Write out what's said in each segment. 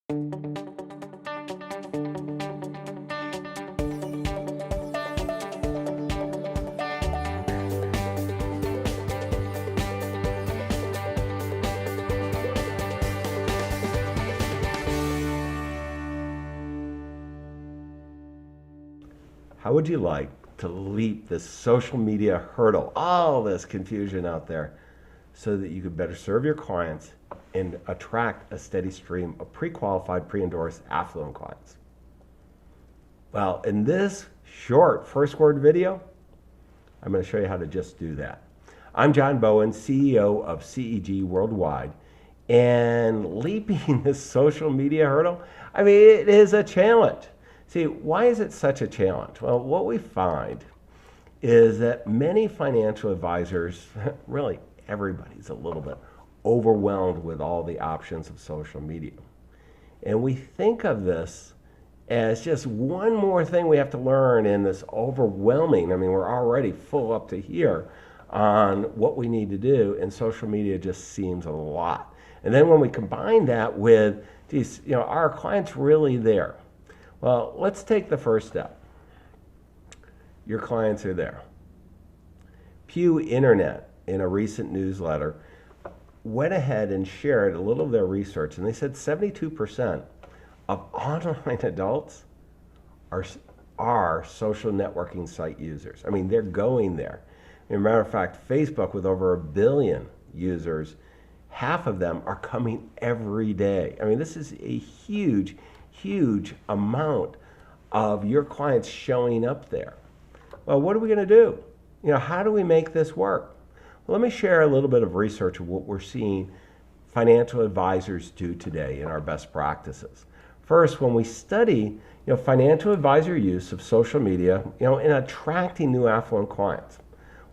How would you like to leap this social media hurdle, all this confusion out there, so that you could better serve your clients and attract a steady stream of pre-qualified, pre-endorsed, affluent clients? Well, in this short first word video, I'm going to show you how to just do that. I'm John Bowen, CEO of CEG Worldwide, and leaping this social media hurdle, I mean, it is a challenge. See, why is it such a challenge? Well, what we find is that many financial advisors, really everybody's a little bit overwhelmed with all the options of social media. And we think of this as just one more thing we have to learn in this overwhelming, I mean, we're already full up to here on what we need to do, and social media just seems a lot. And then when we combine that with, geez, are our clients really there? Well, let's take the first step. Your clients are there. Pew Internet, in a recent newsletter, went ahead and shared a little of their research, and they said 72% of online adults are social networking site users. I mean, they're going there. As a matter of fact, Facebook, with over 1 billion users, half of them are coming every day. I mean, this is a huge amount of your clients showing up there. Well, what are we going to do? How do we make this work? Well, let me share a little bit of research of what we're seeing financial advisors do today in our best practices. First, when we study financial advisor use of social media in attracting new affluent clients,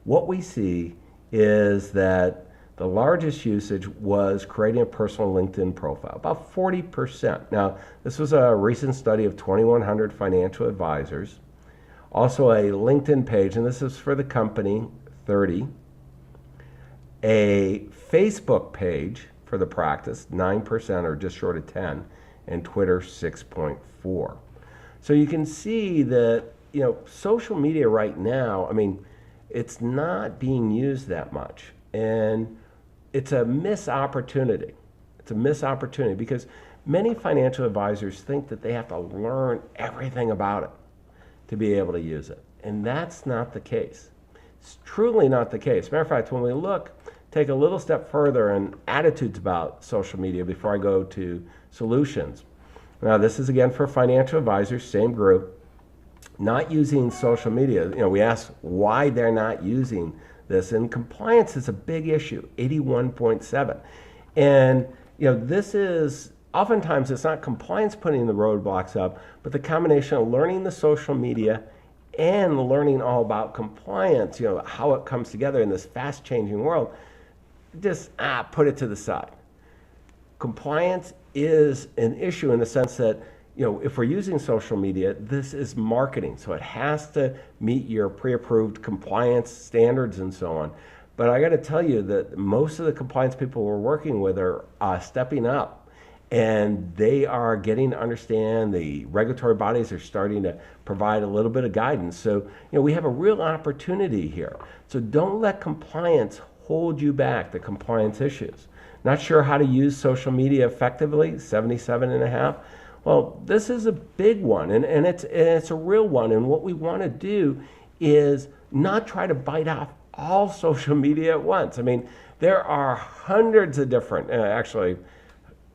what we see is that the largest usage was creating a personal LinkedIn profile, about 40%. Now, this was a recent study of 2,100 financial advisors. Also a LinkedIn page, and this is for the company, 30. A Facebook page for the practice, 9% or just short of 10, and Twitter, 6.4. So you can see that, social media right now, I mean, it's not being used that much. And it's a missed opportunity. It's a missed opportunity because many financial advisors think that they have to learn everything about it to be able to use it. And that's not the case. It's truly not the case. Matter of fact, when we take a little step further in attitudes about social media before I go to solutions. Now, this is again for financial advisors, same group, not using social media. We ask why they're not using this, and compliance is a big issue, 81.7. And this is oftentimes it's not compliance putting the roadblocks up, but the combination of learning the social media and learning all about compliance, how it comes together in this fast changing world, just put it to the side. Compliance is an issue in the sense that if we're using social media, this is marketing, so it has to meet your pre-approved compliance standards and so on. But I got to tell you that most of the compliance people we're working with are stepping up, and they are getting to understand the regulatory bodies are starting to provide a little bit of guidance. So we have a real opportunity here. So don't let compliance hold you back, the compliance issues. Not sure how to use social media effectively, 77.5. Well, this is a big one, and it's a real one. And what we want to do is not try to bite off all social media at once. I mean, there are hundreds of different, actually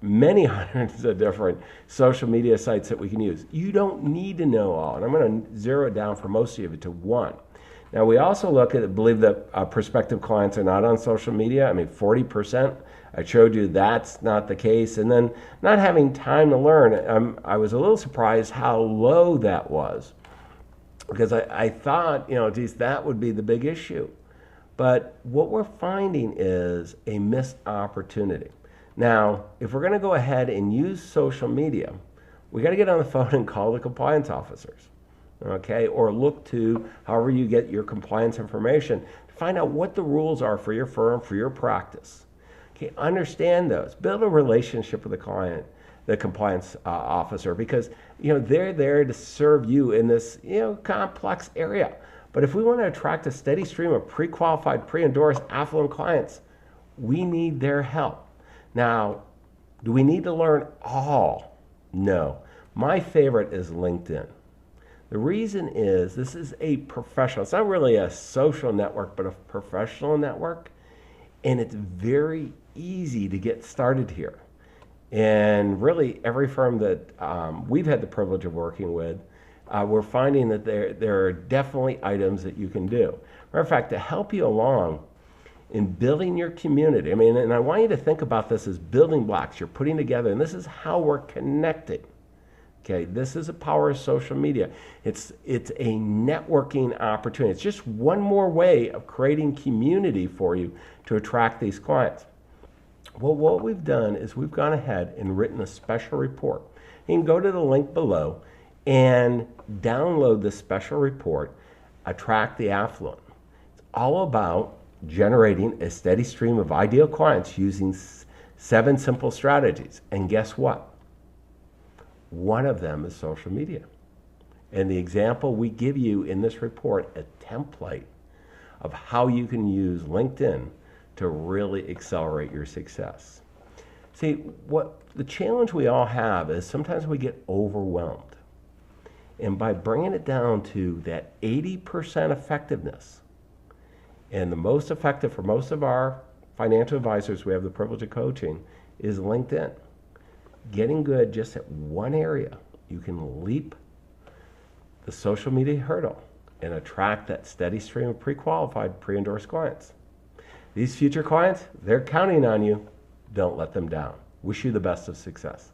many hundreds of different social media sites that we can use. You don't need to know all, and I'm going to zero it down for most of you to one. Now, we also believe that prospective clients are not on social media. I mean, 40%. I showed you that's not the case. And then not having time to learn, I was a little surprised how low that was, because I thought, geez, that would be the big issue. But what we're finding is a missed opportunity. Now, if we're going to go ahead and use social media, we got to get on the phone and call the compliance officers, okay? Or look to however you get your compliance information to find out what the rules are for your firm, for your practice. Okay, understand those. Build a relationship with the client. the compliance officer, because they're there to serve you in this complex area. But if we want to attract a steady stream of pre-qualified, pre-endorsed affluent clients, we need their help. Now, do we need to learn all? No. My favorite is LinkedIn. The reason is this is a professional, it's not really a social network, but a professional network. And it's very easy to get started here. And really every firm that we've had the privilege of working with, we're finding that there are definitely items that you can do. Matter of fact, to help you along in building your community, and I want you to think about this as building blocks you're putting together, and this is how we're connecting. Okay, this is the power of social media. It's a networking opportunity. It's just one more way of creating community for you to attract these clients. Well, what we've done is we've gone ahead and written a special report. You can go to the link below and download this special report, Attract the Affluent. It's all about generating a steady stream of ideal clients using 7 simple strategies. And guess what? One of them is social media. And the example we give you in this report, a template of how you can use LinkedIn to really accelerate your success. See, what the challenge we all have is sometimes we get overwhelmed. And by bringing it down to that 80% effectiveness, and the most effective for most of our financial advisors we have the privilege of coaching is LinkedIn. Getting good just at one area, you can leap the social media hurdle and attract that steady stream of pre-qualified, pre-endorsed clients. These future clients, they're counting on you. Don't let them down. Wish you the best of success.